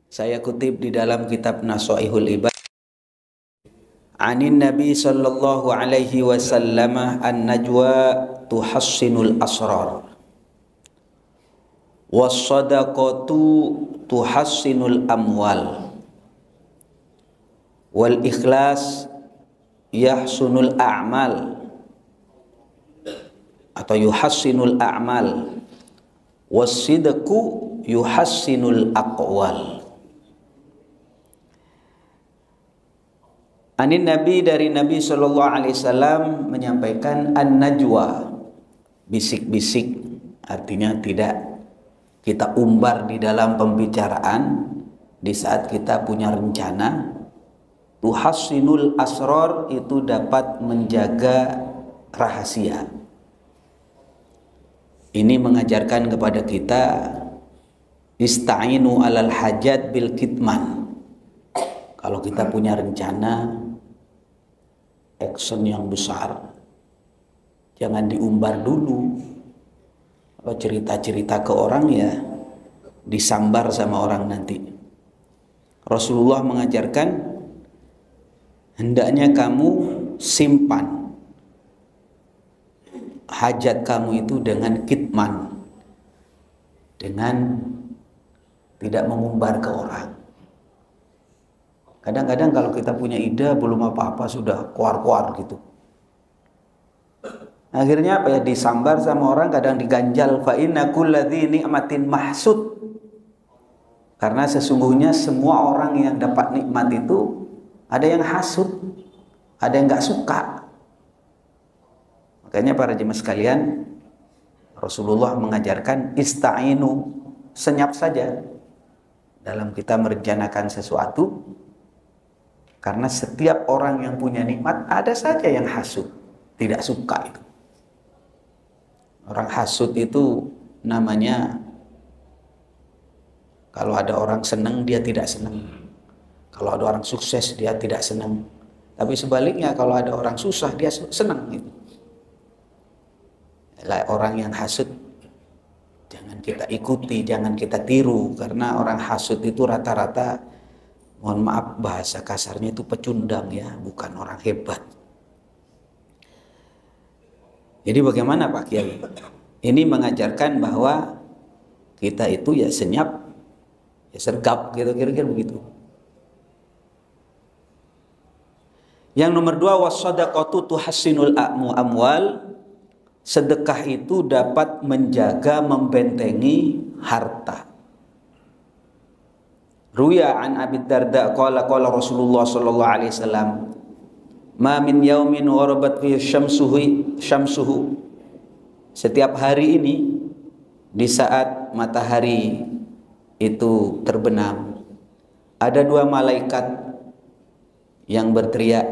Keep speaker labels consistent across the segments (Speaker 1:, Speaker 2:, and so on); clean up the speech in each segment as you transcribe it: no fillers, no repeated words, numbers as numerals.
Speaker 1: Saya kutip di dalam kitab Nasaihul Ibad. Anin Nabi sallallahu alaihi wasallam an-najwa tuhassinul asrar. Was-sadaqatu tuhassinul amwal. Wal ikhlas yahsunul a'mal atau yuhassinul a'mal. Was-sidqu yuhassinul aqwal. Anin Nabi, dari Nabi Shallallahu Alaihi Wasallam menyampaikan an-najwa, bisik-bisik, artinya tidak kita umbar di dalam pembicaraan di saat kita punya rencana. Tuhassinul asror, itu dapat menjaga rahasia. Ini mengajarkan kepada kita ista'inu alal hajat bil kitman. Kalau kita punya rencana action yang besar, jangan diumbar dulu. Kalau cerita-cerita ke orang ya disambar sama orang nanti. Rasulullah mengajarkan hendaknya kamu simpan hajat kamu itu dengan kitman, dengan tidak mengumbar ke orang. Kadang-kadang kalau kita punya ide belum apa-apa sudah kuar-kuar gitu. Akhirnya apa ya, disambar sama orang, kadang diganjal. Fa inna kulladzi ni'matin mahsud. Karena sesungguhnya semua orang yang dapat nikmat itu ada yang hasud, ada yang nggak suka. Makanya para jemaah sekalian, Rasulullah mengajarkan ista'inu, senyap saja dalam kita merencanakan sesuatu. Karena setiap orang yang punya nikmat ada saja yang hasud, tidak suka itu. Orang hasud itu namanya, kalau ada orang senang dia tidak senang, kalau ada orang sukses dia tidak senang. Tapi sebaliknya kalau ada orang susah dia senang gitu. Orang yang hasud jangan kita ikuti, jangan kita tiru, karena orang hasud itu rata-rata, mohon maaf bahasa kasarnya itu pecundang ya, bukan orang hebat. Jadi bagaimana Pak Kiai? Ini mengajarkan bahwa kita itu ya senyap, ya sergap gitu, kira-kira begitu. Yang nomor 2, was-sadaqatu tuhassinul amwal. Sedekah itu dapat menjaga, membentengi harta. Ruya an Abi Darda qala Rasulullah sallallahu alaihi wasallam, ma min yaumin gharabat fihi syamsuhu. Setiap hari ini di saat matahari itu terbenam, ada 2 malaikat yang berteriak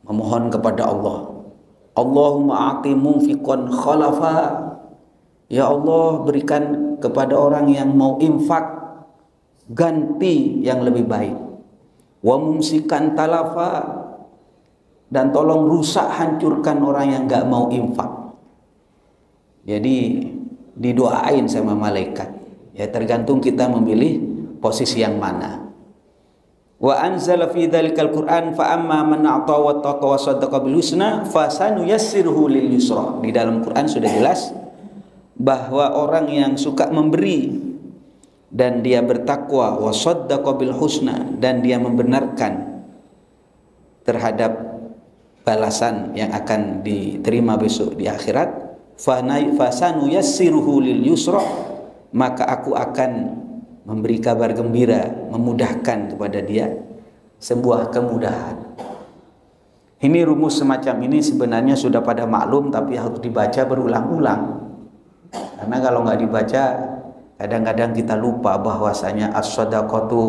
Speaker 1: memohon kepada Allah. Allahumma a'ti munfiqan khalafa. Ya Allah, berikan kepada orang yang mau infak ganti yang lebih baik. Wa mumsikan talafa, dan tolong rusak, hancurkan orang yang gak mau infak. Jadi didoain sama malaikat. Ya tergantung kita memilih posisi yang mana. Wa anzala fi dzalikal Qur'an fa amma man a'ta wa taqa wa saddaqa bil husna fa sanuyassiruhu lil yusra. Di dalam Quran sudah jelas bahwa orang yang suka memberi dan dia bertakwa, wa saddaqa bil husna, dan dia membenarkan terhadap balasan yang akan diterima besok di akhirat, fasanu yassiruhu lil yusra, maka aku akan memberi kabar gembira, memudahkan kepada dia sebuah kemudahan. Ini rumus semacam ini sebenarnya sudah pada maklum, tapi harus dibaca berulang-ulang. Karena kalau nggak dibaca, kadang-kadang kita lupa bahwasanya as-sadaqatu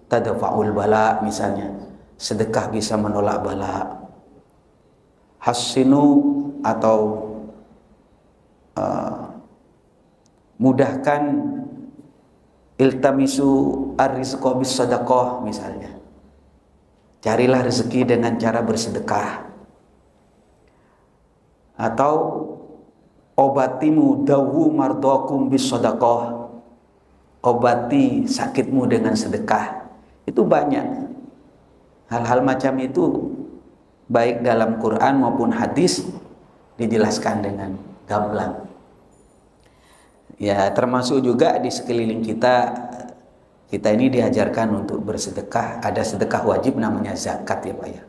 Speaker 1: tadfa'ul bala, misalnya sedekah bisa menolak bala. Hassinu atau mudahkan, iltamisu ar-rizqa bis sadaqah, misalnya carilah rezeki dengan cara bersedekah. Atau obatimu dawu mardokum bis sadaqah, obati sakitmu dengan sedekah. Itu banyak hal-hal macam itu, baik dalam Quran maupun hadis dijelaskan dengan gamblang. Ya, termasuk juga di sekeliling kita ini diajarkan untuk bersedekah. Ada sedekah wajib namanya zakat ya Pak ya.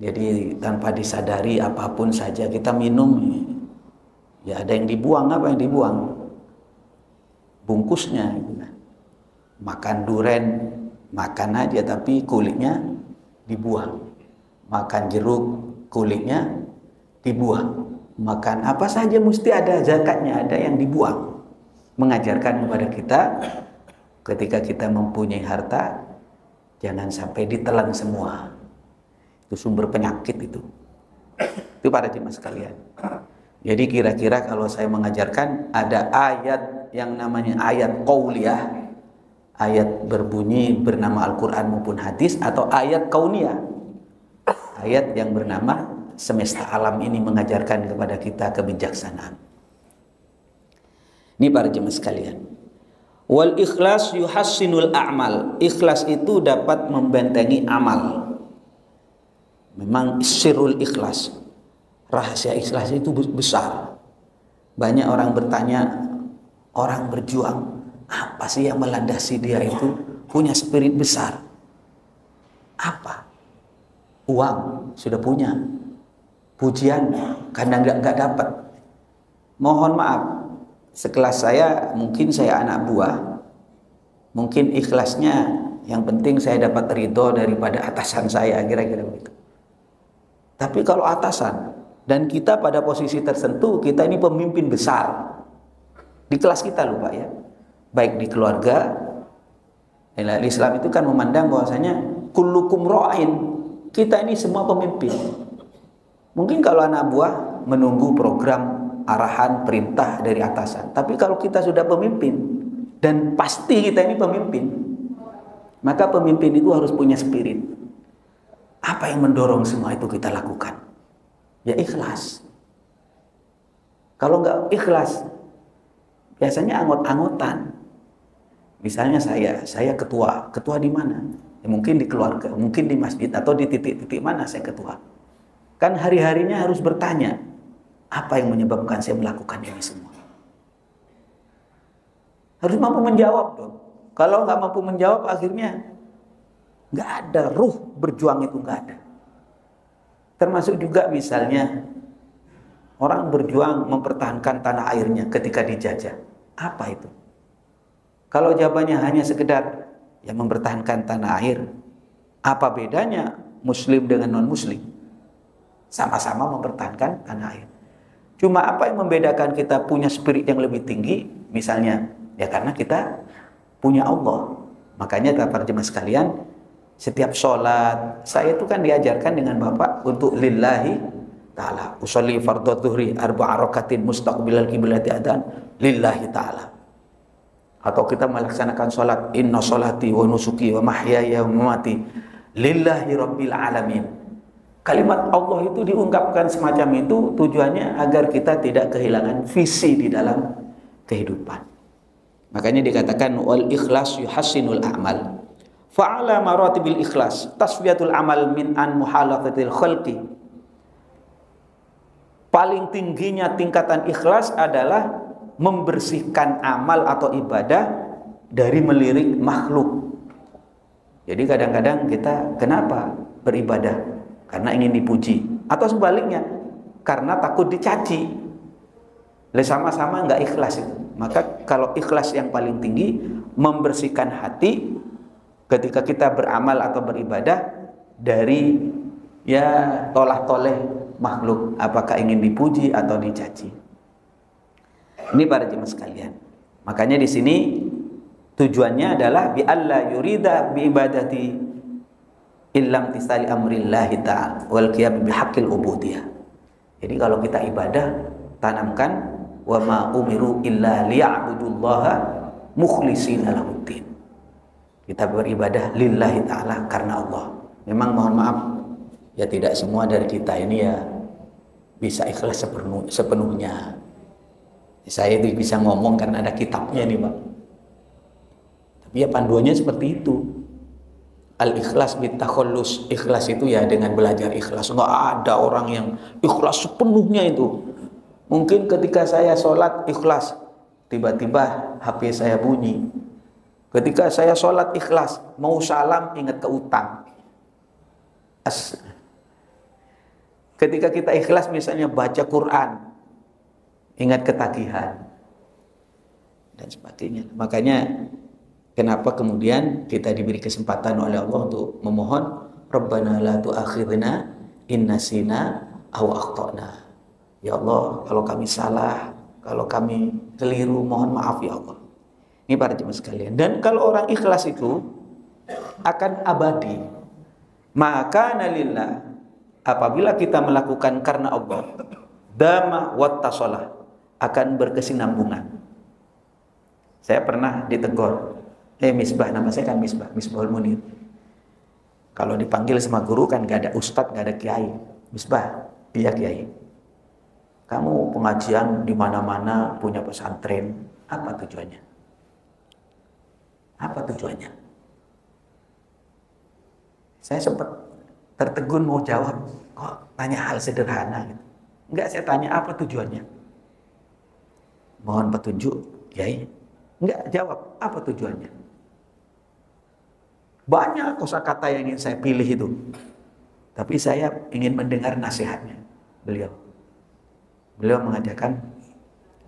Speaker 1: Jadi tanpa disadari apapun saja kita minum, ya ada yang dibuang, apa yang dibuang? Bungkusnya gitu kan. Makan duren, makan aja tapi kulitnya dibuang. Makan jeruk, kulitnya dibuang. Makan apa saja mesti ada zakatnya, ada yang dibuang. Mengajarkan kepada kita ketika kita mempunyai harta, jangan sampai ditelan semua. Itu sumber penyakit itu. Itu para jemaah sekalian. Jadi kira-kira kalau saya mengajarkan ada ayat yang namanya ayat qauliyah, ayat berbunyi bernama Al-Quran maupun hadis, atau ayat kauniyah, ayat yang bernama semesta alam ini mengajarkan kepada kita kebijaksanaan. Ini para jemaah sekalian. Wal ikhlas yuhassinul a'mal. Ikhlas itu dapat membentengi amal. Memang sirrul ikhlas, rahasia ikhlas itu besar. Banyak orang bertanya, orang berjuang, apa sih yang melandasi dia itu punya spirit besar? Apa? Uang sudah punya, pujian kadang nggak dapat. Mohon maaf, sekelas saya, mungkin saya anak buah, mungkin ikhlasnya yang penting saya dapat ridho daripada atasan saya, kira-kira begitu. Tapi kalau atasan dan kita pada posisi tertentu, kita ini pemimpin besar di kelas kita loh Pak ya, baik di keluarga. Islam itu kan memandang bahwasanya kullukum ra'in, kita ini semua pemimpin. Mungkin kalau anak buah menunggu program, arahan, perintah dari atasan, tapi kalau kita sudah pemimpin dan pasti kita ini pemimpin, maka pemimpin itu harus punya spirit. Apa yang mendorong semua itu kita lakukan? Ya ikhlas. Kalau nggak ikhlas, biasanya anggot-anggotan. Misalnya saya ketua di mana? Ya, mungkin di keluarga, mungkin di masjid, atau di titik-titik mana saya ketua. Kan hari-harinya harus bertanya, apa yang menyebabkan saya melakukan ini semua? Harus mampu menjawab dong. Kalau nggak mampu menjawab, akhirnya nggak ada ruh berjuang, itu nggak ada. Termasuk juga misalnya orang berjuang mempertahankan tanah airnya ketika dijajah. Apa itu? Kalau jawabannya hanya sekedar yang mempertahankan tanah air, apa bedanya muslim dengan non muslim? Sama-sama mempertahankan tanah air. Cuma apa yang membedakan kita punya spirit yang lebih tinggi? Misalnya ya karena kita punya Allah. Makanya para jemaah sekalian, setiap sholat, saya itu kan diajarkan dengan Bapak untuk lillahi ta'ala. Usolli fardhu dhuhri arba'a rakatin mustaqbilal qiblati adan lillahi ta'ala. Atau kita melaksanakan sholat, inna sholati wa nusuki wa mahyaya wa mamati lillahi rabbil alamin. Kalimat Allah itu diungkapkan semacam itu tujuannya agar kita tidak kehilangan visi di dalam kehidupan. Makanya dikatakan wal ikhlas yuhassinul a'mal. Fa'ala maratibil ikhlas tasfiyatul amal min an muhalafatil khalqi. Paling tingginya tingkatan ikhlas adalah membersihkan amal atau ibadah dari melirik makhluk. Jadi kadang-kadang kita kenapa beribadah? Karena ingin dipuji, atau sebaliknya karena takut dicaci. Sama-sama nggak ikhlas itu. Maka kalau ikhlas yang paling tinggi, membersihkan hati ketika kita beramal atau beribadah dari ya tolah-toleh makhluk, apakah ingin dipuji atau dicaci. Ini para jemaah sekalian. Makanya di sini tujuannya adalah bi alla yurida bi ibadati illam tisali amrillahi ta'ala wal qiyam bi haqqil ubudiyah. Jadi kalau kita ibadah, tanamkan wa ma umiru illa liya'budullaha mukhlishina lahuddin. Kita beribadah lillahi ta'ala karena Allah. Memang mohon maaf, ya tidak semua dari kita ini ya bisa ikhlas sepenuhnya. Saya itu bisa ngomong karena ada kitabnya nih Pak. Ya panduannya seperti itu. Al-ikhlas bitakhallus. Ikhlas itu ya dengan belajar ikhlas. Enggak ada orang yang ikhlas sepenuhnya itu. Mungkin ketika saya sholat ikhlas, tiba-tiba HP saya bunyi. Ketika saya sholat ikhlas, mau salam ingat ke utang. Ketika kita ikhlas misalnya baca Quran, ingat ketagihan dan sebagainya. Makanya kenapa kemudian kita diberi kesempatan oleh Allah untuk memohon Rabbana la tu'akhidna in nasina aw akhtana. Ya Allah, kalau kami salah, kalau kami keliru, mohon maaf ya Allah. Ini para jemaah sekalian. Dan kalau orang ikhlas itu akan abadi. Maka nalillah, apabila kita melakukan karena Allah, dama wattasalah, akan berkesinambungan. Saya pernah ditegur, Misbah, nama saya kan Misbahul Munir. Kalau dipanggil sama guru kan gak ada ustadz, gak ada kiai. Misbah, iya kiai. Kamu pengajian di mana-mana, punya pesantren, apa tujuannya? Apa tujuannya? Saya sempat tertegun mau jawab, kok tanya hal sederhana gitu. Enggak, saya tanya apa tujuannya? Mohon petunjuk, kiai. Enggak, jawab apa tujuannya? Banyak kosakata yang ingin saya pilih itu, tapi saya ingin mendengar nasihatnya beliau. Beliau mengatakan,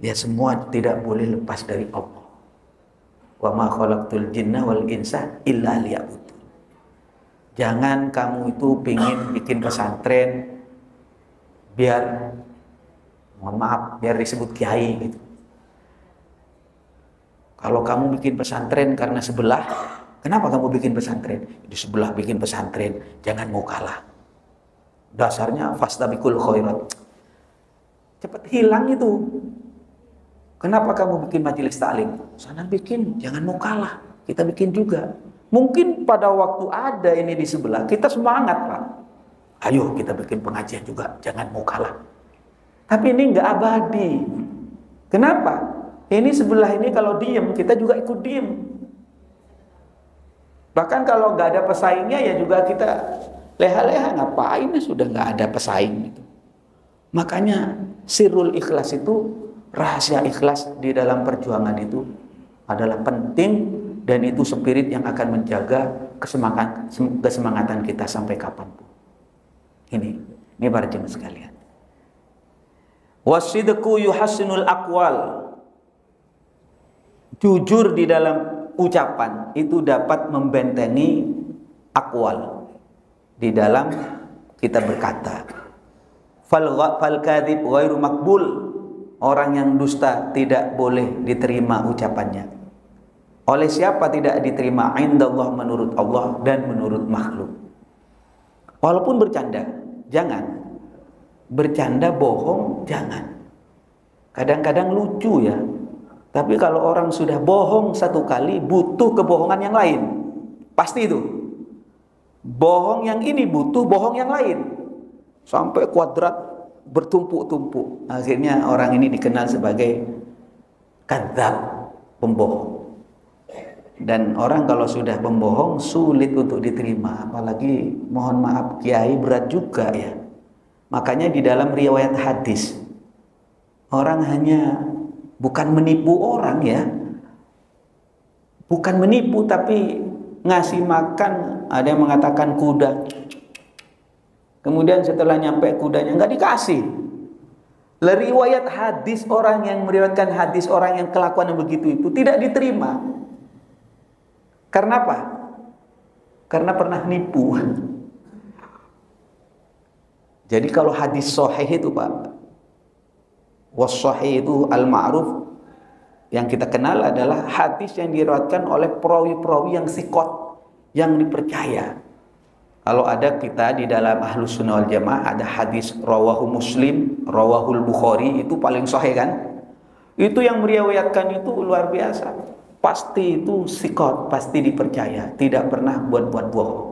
Speaker 1: ya semua tidak boleh lepas dari Allah. Wa ma khalaqtul jinna wal insa illa liya'budun. Jangan kamu itu pingin bikin pesantren biar, mohon maaf, biar disebut kiai gitu. Kalau kamu bikin pesantren karena sebelah, kenapa kamu bikin pesantren? Di sebelah bikin pesantren, jangan mau kalah. Dasarnya fastabiqul khairat. Cepat hilang itu. Kenapa kamu bikin majelis taklim? Sana bikin, jangan mau kalah. Kita bikin juga. Mungkin pada waktu ada ini di sebelah, kita semangat Pak. Ayo kita bikin pengajian juga, jangan mau kalah. Tapi ini nggak abadi. Kenapa? Ini sebelah ini kalau diem, kita juga ikut diem. Bahkan kalau nggak ada pesaingnya ya juga kita leha-leha, ngapain ya sudah nggak ada pesaing gitu. Makanya sirrul ikhlas itu, rahasia ikhlas di dalam perjuangan itu adalah penting, dan itu spirit yang akan menjaga kesemangatan kita sampai kapanpun. Ini para jemaah sekalian. Wasidqu yuhassinul aqwal. Jujur di dalam ucapan itu dapat membentengi akwal di dalam kita berkata. Fal kadhib ghairu makbul. Orang yang dusta tidak boleh diterima ucapannya. Oleh siapa tidak diterima? Indallah, menurut Allah dan menurut makhluk. Walaupun bercanda, jangan. Bercanda bohong, jangan. Kadang-kadang lucu ya. Tapi kalau orang sudah bohong satu kali, butuh kebohongan yang lain. Pasti itu. Bohong yang ini butuh bohong yang lain. Sampai kuadrat bertumpuk-tumpuk. Akhirnya orang ini dikenal sebagai kadzab, pembohong. Dan orang kalau sudah pembohong sulit untuk diterima. Apalagi mohon maaf kiai, berat juga ya. Makanya di dalam riwayat hadis, orang hanya bukan menipu orang ya. Bukan menipu tapi ngasih makan, ada yang mengatakan kuda. Kemudian setelah nyampe kudanya nggak dikasih. Riwayat hadis, orang yang meriwayatkan hadis, orang yang kelakuan yang begitu itu tidak diterima. Karena apa? Karena pernah nipu. Jadi kalau hadis sahih itu Pak, was-sahih itu al-ma'ruf, yang kita kenal adalah hadis yang diriwayatkan oleh perawi-perawi yang thiqat, yang dipercaya. Kalau ada kita di dalam Ahlus Sunnah wal Jamaah ada hadis rawahu Muslim, rawahul Bukhari, itu paling sahih kan? Itu yang meriwayatkan itu luar biasa. Pasti itu thiqat, pasti dipercaya, tidak pernah buat-buat bohong.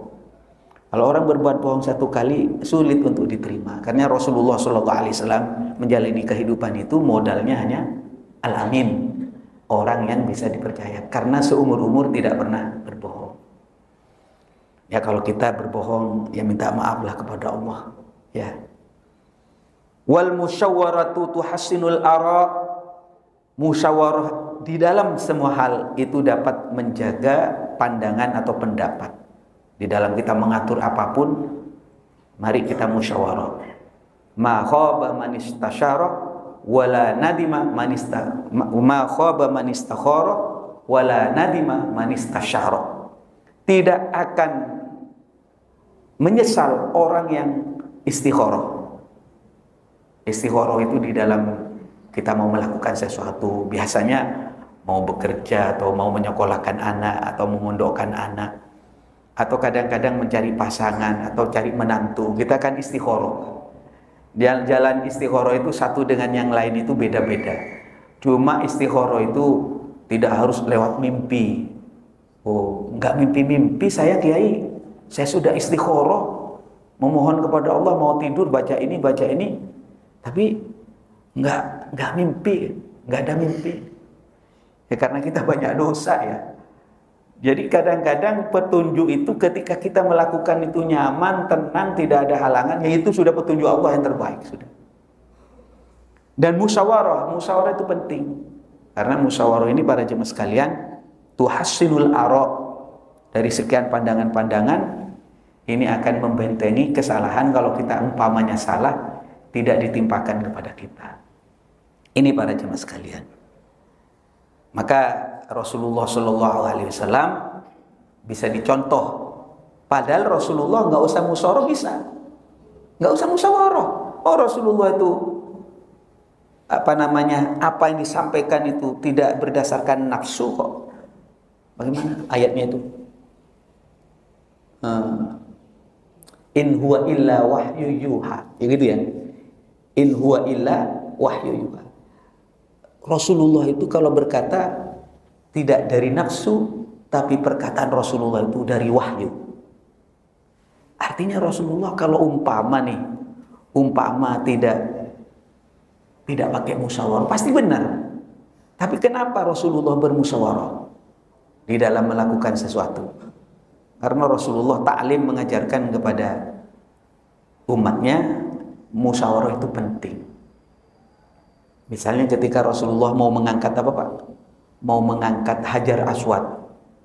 Speaker 1: Kalau orang berbuat bohong satu kali sulit untuk diterima. Karena Rasulullah SAW menjalani kehidupan itu modalnya hanya al-amin, orang yang bisa dipercaya karena seumur-umur tidak pernah berbohong. Ya kalau kita berbohong ya minta maaflah kepada Allah ya. Wal musyawaratu tuhassinul ara. Musyawarah di dalam semua hal itu dapat menjaga pandangan atau pendapat. Di dalam kita mengatur apapun, mari kita musyawarah. Ma khaba man istasyara wala nadima man ma khaba man istakhara wala nadima man istasyara. Tidak akan menyesal orang yang istikharah. Istikharah itu di dalam kita mau melakukan sesuatu, biasanya mau bekerja atau mau menyekolahkan anak atau memondokkan anak atau kadang-kadang mencari pasangan atau cari menantu, kita kan istikharah. Jalan istikharah itu satu dengan yang lain itu beda-beda. Cuma istikharah itu tidak harus lewat mimpi. Oh, enggak mimpi-mimpi saya Kiai. Saya sudah istikharah, memohon kepada Allah, mau tidur baca ini. Tapi enggak mimpi, enggak ada mimpi. Ya karena kita banyak dosa ya. Jadi kadang-kadang petunjuk itu ketika kita melakukan itu nyaman, tenang, tidak ada halangan, ya itu sudah petunjuk Allah yang terbaik sudah. Dan musyawarah itu penting. Karena musyawarah ini para jemaah sekalian, tuhassinul ara, dari sekian pandangan-pandangan ini akan membentengi kesalahan kalau kita umpamanya salah tidak ditimpakan kepada kita. Ini para jemaah sekalian. Maka Rasulullah SAW bisa dicontoh. Padahal Rasulullah nggak usah musyawarah bisa, nggak usah musyawarah. Oh Rasulullah itu apa yang disampaikan itu tidak berdasarkan nafsu kok. Bagaimana ayatnya itu? In huwa illa wahyu yuha, ya gitu ya. In huwa illa wahyu yuha. Rasulullah itu kalau berkata tidak dari nafsu, tapi perkataan Rasulullah itu dari wahyu. Artinya Rasulullah kalau umpama tidak pakai musyawarah pasti benar. Tapi kenapa Rasulullah bermusyawarah di dalam melakukan sesuatu? Karena Rasulullah ta'lim mengajarkan kepada umatnya musyawarah itu penting. Misalnya ketika Rasulullah mau mengangkat apa Pak? Mau mengangkat Hajar Aswad,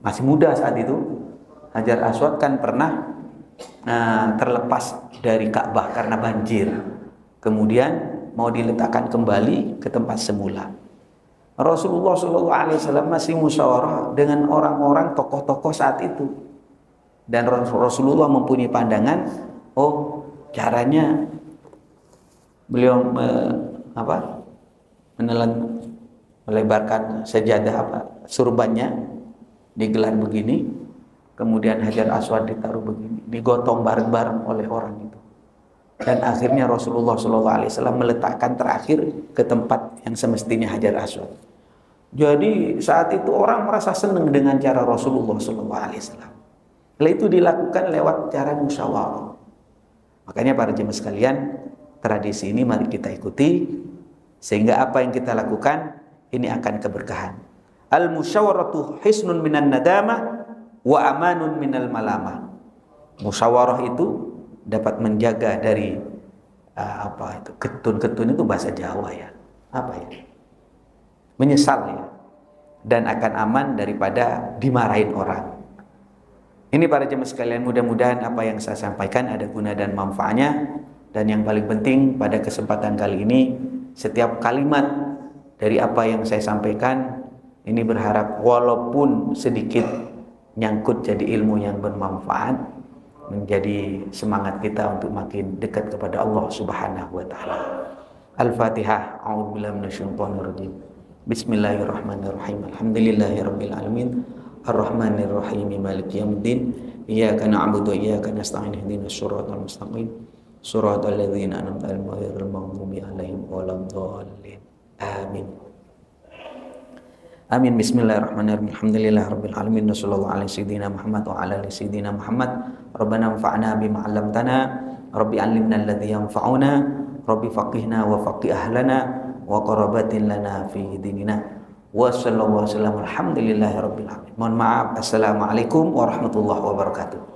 Speaker 1: masih muda saat itu. Hajar Aswad kan pernah terlepas dari Ka'bah karena banjir. Kemudian mau diletakkan kembali ke tempat semula. Rasulullah SAW masih musyawarah dengan orang-orang tokoh-tokoh saat itu. Dan Rasulullah mempunyai pandangan, oh caranya beliau melebarkan sejadah surbannya digelar begini, kemudian Hajar Aswad ditaruh begini, digotong bareng-bareng oleh orang itu, dan akhirnya Rasulullah SAW meletakkan terakhir ke tempat yang semestinya Hajar Aswad. Jadi saat itu orang merasa senang dengan cara Rasulullah SAW. Lalu itu dilakukan lewat cara musyawarah. Makanya para jemaah sekalian, tradisi ini mari kita ikuti, sehingga apa yang kita lakukan ini akan keberkahan. Al-musyawaratu hisnun minan nadamah wa amanun minal malamah. Musyawarah itu dapat menjaga dari ketun itu bahasa Jawa ya. Apa ya? Menyesal ya. Dan akan aman daripada dimarahin orang. Ini para jemaah sekalian, mudah-mudahan apa yang saya sampaikan ada guna dan manfaatnya. Dan yang paling penting pada kesempatan kali ini, setiap kalimat dari apa yang saya sampaikan ini berharap walaupun sedikit nyangkut jadi ilmu yang bermanfaat, menjadi semangat kita untuk makin dekat kepada Allah Subhanahu wa taala. Al-Fatihah. A'udzubillahi minasyaitonir rajim. Bismillahirrahmanirrahim. Alhamdulillahirabbil alamin. Ar-Rahmanir Rahim. Maliki yaumiddin. Iyyaka na'budu wa iyyaka nasta'in. Ihdinas siratal mustaqim. Siratal ladzina an'amta 'alaihim ghairil maghdubi 'alaihim waladdallin. Amin. Amin. Bismillahirrahmanirrahim. Alhamdulillahirabbil alamin. Wassallallahu ala sayyidina Muhammad wa ala ali sayyidina Muhammad. Rabbana anfa'na bima 'allamtana. Rabbi 'allimna alladhi yanfa'una. Rabbi faqihna wa faqih ahlana wa qarabatin lana fi dinina. Wassalamualaikum warahmatullahi wabarakatuh.